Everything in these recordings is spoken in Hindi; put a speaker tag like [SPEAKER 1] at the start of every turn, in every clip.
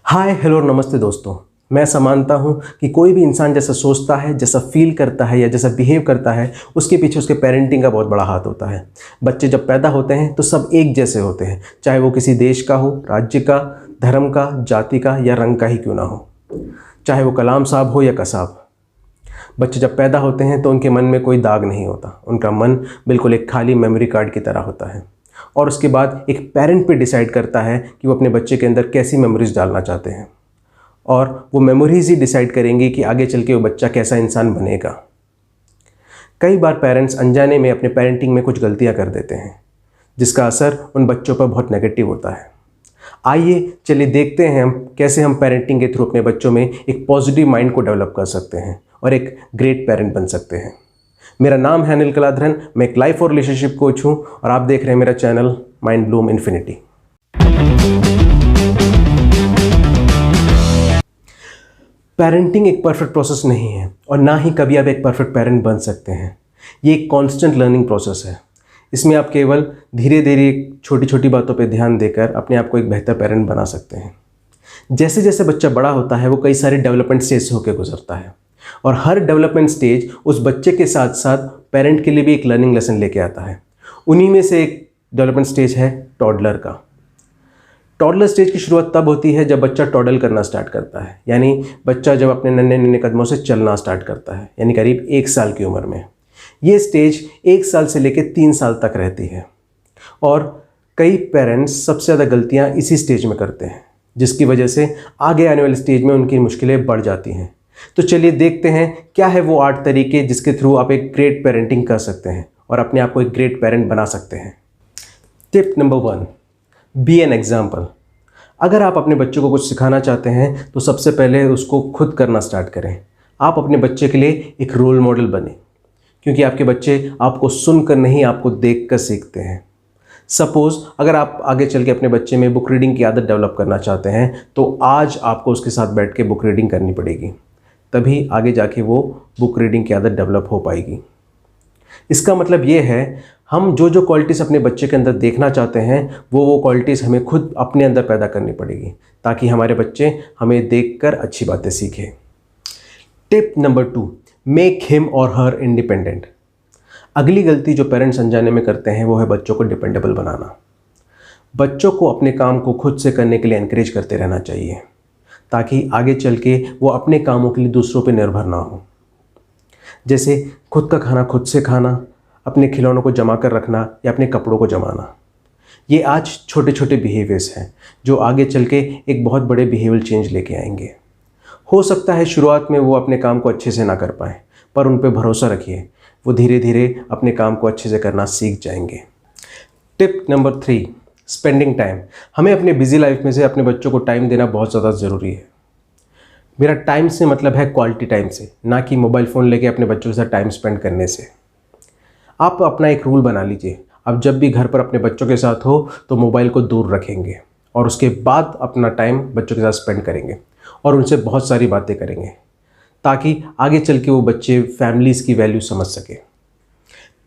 [SPEAKER 1] हाय हेलो नमस्ते दोस्तों। मैं ऐसा मानता हूँ कि कोई भी इंसान जैसा सोचता है, जैसा फील करता है या जैसा बिहेव करता है, उसके पीछे उसके पेरेंटिंग का बहुत बड़ा हाथ होता है। बच्चे जब पैदा होते हैं तो सब एक जैसे होते हैं, चाहे वो किसी देश का हो, राज्य का, धर्म का, जाति का या रंग का ही क्यों ना हो, चाहे वो कलाम साहब हो या कसाब। बच्चे जब पैदा होते हैं तो उनके मन में कोई दाग नहीं होता, उनका मन बिल्कुल एक खाली मेमोरी कार्ड की तरह होता है। और उसके बाद एक पेरेंट पे डिसाइड करता है कि वो अपने बच्चे के अंदर कैसी मेमोरीज डालना चाहते हैं, और वो मेमोरीज ही डिसाइड करेंगी कि आगे चल के वो बच्चा कैसा इंसान बनेगा। कई बार पेरेंट्स अनजाने में अपने पेरेंटिंग में कुछ गलतियां कर देते हैं, जिसका असर उन बच्चों पर बहुत नेगेटिव होता है। आइए चलिए देखते हैं हम कैसे हम पेरेंटिंग के थ्रू अपने बच्चों में एक पॉजिटिव माइंड को डेवलप कर सकते हैं और एक ग्रेट पेरेंट बन सकते हैं। मेरा नाम है अनिल कलाधरन, मैं एक लाइफ और रिलेशनशिप कोच हूँ और आप देख रहे हैं मेरा channel mind Bloom infinity. Parenting एक परफेक्ट प्रोसेस नहीं है और ना ही कभी आप एक परफेक्ट पेरेंट बन सकते हैं। ये एक कांस्टेंट लर्निंग प्रोसेस है। इसमें आप केवल धीरे धीरे छोटी छोटी बातों पर ध्यान देकर अपने आप को एक बेहतर पेरेंट बना सकते हैं। जैसे जैसे बच्चा बड़ा होता है वो कई सारे डेवलपमेंट स्टेज से होकर गुजरता है, और हर डेवलपमेंट स्टेज उस बच्चे के साथ साथ पेरेंट के लिए भी एक लर्निंग लेसन लेके आता है। उन्हीं में से एक डेवलपमेंट स्टेज है टॉडलर का। टॉडलर स्टेज की शुरुआत तब होती है जब बच्चा टॉडल करना स्टार्ट करता है, यानी बच्चा जब अपने नन्हे नन्हे कदमों से चलना स्टार्ट करता है, यानी करीब 1 साल की उम्र में। ये स्टेज 1 साल से लेकर 3 साल तक रहती है, और कई पेरेंट्स सबसे ज़्यादा गलतियाँ इसी स्टेज में करते हैं, जिसकी वजह से आगे आने वाले स्टेज में उनकी मुश्किलें बढ़ जाती हैं। तो चलिए देखते हैं क्या है वो 8 तरीके जिसके थ्रू आप एक ग्रेट पेरेंटिंग कर सकते हैं और अपने आप को एक ग्रेट पेरेंट बना सकते हैं। Tip number 1, be an example. अगर आप अपने बच्चों को कुछ सिखाना चाहते हैं तो सबसे पहले उसको खुद करना स्टार्ट करें। आप अपने बच्चे के लिए एक रोल मॉडल बने, क्योंकि आपके बच्चे आपको सुनकर नहीं, आपको देखकर सीखते हैं। सपोज़ अगर आप आगे चल के अपने बच्चे में बुक रीडिंग की आदत डेवलप करना चाहते हैं तो आज आपको उसके साथ बैठ के बुक रीडिंग करनी पड़ेगी, तभी आगे जाके वो बुक रीडिंग की आदत डेवलप हो पाएगी। इसका मतलब ये है, हम जो जो क्वालिटीज़ अपने बच्चे के अंदर देखना चाहते हैं वो क्वालिटीज़ हमें खुद अपने अंदर पैदा करनी पड़ेगी, ताकि हमारे बच्चे हमें देखकर अच्छी बातें सीखें। टिप नंबर 2, मेक हिम और हर इंडिपेंडेंट। अगली गलती जो पेरेंट्स अनजाने में करते हैं वो है बच्चों को डिपेंडेबल बनाना। बच्चों को अपने काम को खुद से करने के लिए एनकरेज करते रहना चाहिए, ताकि आगे चल के वो अपने कामों के लिए दूसरों पर निर्भर ना हो। जैसे खुद का खाना खुद से खाना, अपने खिलौनों को जमा कर रखना या अपने कपड़ों को जमाना। ये आज छोटे छोटे बिहेवियर्स हैं जो आगे चल के एक बहुत बड़े बिहेवियर चेंज लेके आएंगे। हो सकता है शुरुआत में वो अपने काम को अच्छे से ना कर पाएँ, पर उन पे भरोसा रखिए, वो धीरे धीरे अपने काम को अच्छे से करना सीख जाएंगे। Tip number 3, spending time. हमें अपने बिजी लाइफ में से अपने बच्चों को टाइम देना बहुत ज़्यादा ज़रूरी है। मेरा टाइम से मतलब है क्वालिटी टाइम से, ना कि मोबाइल फ़ोन लेके अपने बच्चों के साथ टाइम स्पेंड करने से। आप अपना एक रूल बना लीजिए, आप जब भी घर पर अपने बच्चों के साथ हो तो मोबाइल को दूर रखेंगे और उसके बाद अपना टाइम बच्चों के साथ स्पेंड करेंगे और उनसे बहुत सारी बातें करेंगे, ताकि आगे चल के वो बच्चे फैमिलीज़ की वैल्यू समझ सके।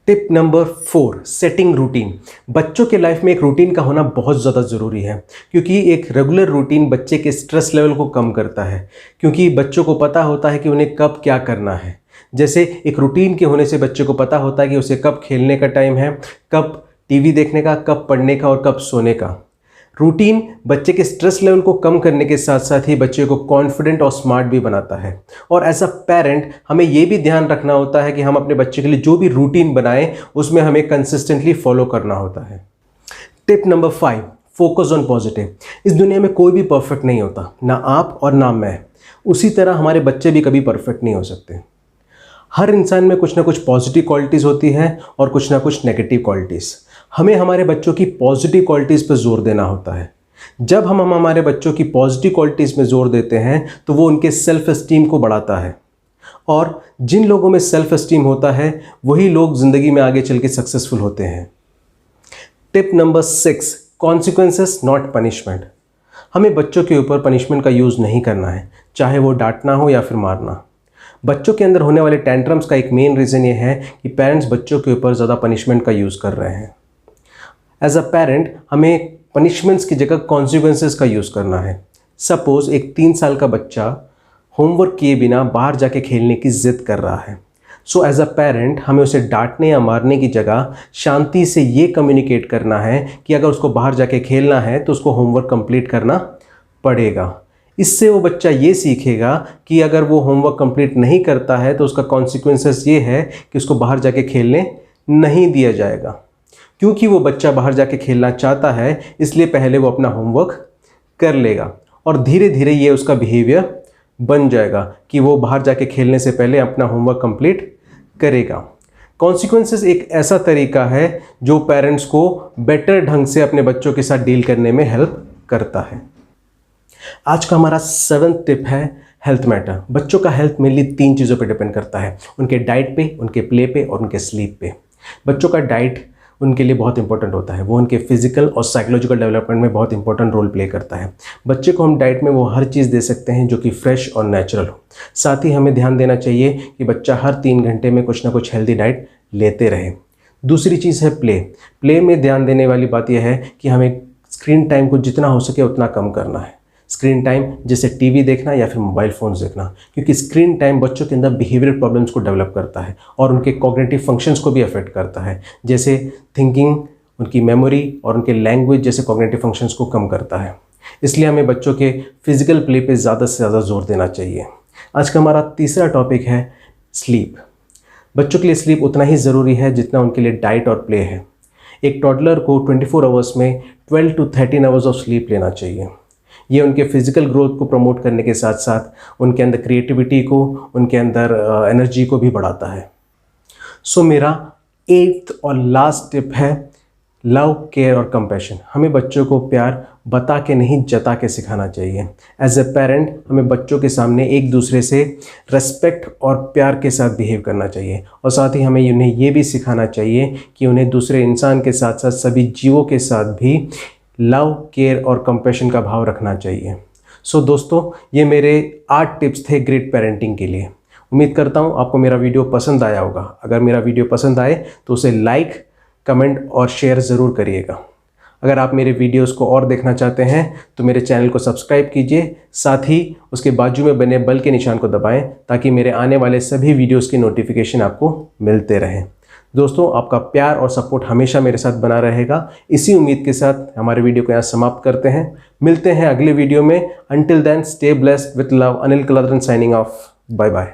[SPEAKER 1] Tip number 4, setting routine. बच्चों के लाइफ में एक रूटीन का होना बहुत ज़्यादा ज़रूरी है, क्योंकि एक रेगुलर रूटीन बच्चे के स्ट्रेस लेवल को कम करता है, क्योंकि बच्चों को पता होता है कि उन्हें कब क्या करना है। जैसे एक रूटीन के होने से बच्चे को पता होता है कि उसे कब खेलने का टाइम है, कब टीवी देखने का, कब पढ़ने का और कब सोने का। रूटीन बच्चे के स्ट्रेस लेवल को कम करने के साथ साथ ही बच्चे को कॉन्फिडेंट और स्मार्ट भी बनाता है। और एज अ पेरेंट हमें ये भी ध्यान रखना होता है कि हम अपने बच्चे के लिए जो भी रूटीन बनाएं उसमें हमें कंसिस्टेंटली फॉलो करना होता है। Tip number 5, focus on positive. इस दुनिया में कोई भी परफेक्ट नहीं होता, ना आप और ना मैं। उसी तरह हमारे बच्चे भी कभी परफेक्ट नहीं हो सकते। हर इंसान में कुछ ना कुछ पॉजिटिव क्वालिटीज़ होती हैं और कुछ ना कुछ नेगेटिव क्वालिटीज़। हमें हमारे बच्चों की पॉजिटिव क्वालिटीज़ पर जोर देना होता है। जब हम हमारे बच्चों की पॉजिटिव क्वालिटीज़ में जोर देते हैं तो वो उनके सेल्फ एस्टीम को बढ़ाता है, और जिन लोगों में सेल्फ एस्टीम होता है वही लोग ज़िंदगी में आगे चल के सक्सेसफुल होते हैं। Tip number 6, consequences not punishment. हमें बच्चों के ऊपर पनिशमेंट का यूज़ नहीं करना है, चाहे वो डांटना हो या फिर मारना। बच्चों के अंदर होने वाले टेंट्रम्स का एक मेन रीज़न ये है कि पेरेंट्स बच्चों के ऊपर ज़्यादा पनिशमेंट का यूज़ कर रहे हैं। एज अ पेरेंट हमें पनिशमेंट्स की जगह कॉन्सिक्वेंसेस का यूज़ करना है। सपोज एक 3 साल का बच्चा होमवर्क किए बिना बाहर जाके खेलने की ज़िद कर रहा है। सो एज अ पेरेंट हमें उसे डांटने या मारने की जगह शांति से ये कम्युनिकेट करना है कि अगर उसको बाहर जाके खेलना है तो उसको होमवर्क कंप्लीट करना पड़ेगा। इससे वो बच्चा ये सीखेगा कि अगर वो होमवर्क कंप्लीट नहीं करता है तो उसका कॉन्सिक्वेंसेस ये है कि उसको बाहर जाके खेलने नहीं दिया जाएगा। क्योंकि वो बच्चा बाहर जाके खेलना चाहता है, इसलिए पहले वो अपना होमवर्क कर लेगा और धीरे धीरे ये उसका बिहेवियर बन जाएगा कि वो बाहर जाके खेलने से पहले अपना होमवर्क कंप्लीट करेगा। कॉन्सिक्वेंसेस एक ऐसा तरीका है जो पेरेंट्स को बेटर ढंग से अपने बच्चों के साथ डील करने में हेल्प करता है। आज का हमारा 7th टिप है हेल्थ मैटर। बच्चों का हेल्थ मेनली 3 चीज़ों पे डिपेंड करता है, उनके डाइट पे, उनके प्ले पे और उनके स्लीप पे। बच्चों का डाइट उनके लिए बहुत इंपॉर्टेंट होता है, वो उनके फिजिकल और साइकोलॉजिकल डेवलपमेंट में बहुत इंपॉर्टेंट रोल प्ले करता है। बच्चे को हम डाइट में वो हर चीज़ दे सकते हैं जो कि फ्रेश और नेचुरल हो। साथ ही हमें ध्यान देना चाहिए कि बच्चा हर 3 घंटे में कुछ ना कुछ हेल्दी डाइट लेते रहे। दूसरी चीज़ है प्ले में ध्यान देने वाली बात यह है कि हमें स्क्रीन टाइम को जितना हो सके उतना कम करना है। स्क्रीन टाइम जैसे टीवी देखना या फिर मोबाइल फ़ोन्स देखना, क्योंकि स्क्रीन टाइम बच्चों के अंदर बिहेवियरल प्रॉब्लम्स को डेवलप करता है और उनके कॉग्निटिव फंक्शंस को भी अफेक्ट करता है, जैसे थिंकिंग, उनकी मेमोरी और उनके लैंग्वेज जैसे कॉग्निटिव फंक्शंस को कम करता है। इसलिए हमें बच्चों के फिजिकल प्ले पे ज़्यादा से ज़्यादा जोर देना चाहिए। आज का हमारा तीसरा टॉपिक है स्लीप। बच्चों के लिए स्लीप उतना ही ज़रूरी है जितना उनके लिए डाइट और प्ले है। एक टॉडलर को 24 आवर्स में 12 to 13 आवर्स ऑफ स्लीप लेना चाहिए। ये उनके फिजिकल ग्रोथ को प्रमोट करने के साथ साथ उनके अंदर क्रिएटिविटी को, उनके अंदर एनर्जी को भी बढ़ाता है। सो मेरा 8th और लास्ट टिप है लव, केयर और कंपैशन। हमें बच्चों को प्यार बता के नहीं, जता के सिखाना चाहिए। एज ए पेरेंट हमें बच्चों के सामने एक दूसरे से रेस्पेक्ट और प्यार के साथ बिहेव करना चाहिए और साथ ही हमें उन्हें ये भी सिखाना चाहिए कि उन्हें दूसरे इंसान के साथ साथ सभी जीवों के साथ भी लव, केयर और कंपैशन का भाव रखना चाहिए। सो दोस्तों, ये मेरे 8 टिप्स थे ग्रेट पेरेंटिंग के लिए। उम्मीद करता हूँ आपको मेरा वीडियो पसंद आया होगा। अगर मेरा वीडियो पसंद आए तो उसे लाइक, कमेंट और शेयर ज़रूर करिएगा। अगर आप मेरे वीडियोस को और देखना चाहते हैं तो मेरे चैनल को सब्सक्राइब कीजिए, साथ ही उसके बाजू में बने बेल के निशान को दबाएं ताकि मेरे आने वाले सभी वीडियोस की नोटिफिकेशन आपको मिलते रहें। दोस्तों, आपका प्यार और सपोर्ट हमेशा मेरे साथ बना रहेगा। इसी उम्मीद के साथ हमारे वीडियो को यहाँ समाप्त करते हैं। मिलते हैं अगले वीडियो में। Until then, stay blessed with love. Anil Kaladaran signing off. Bye bye.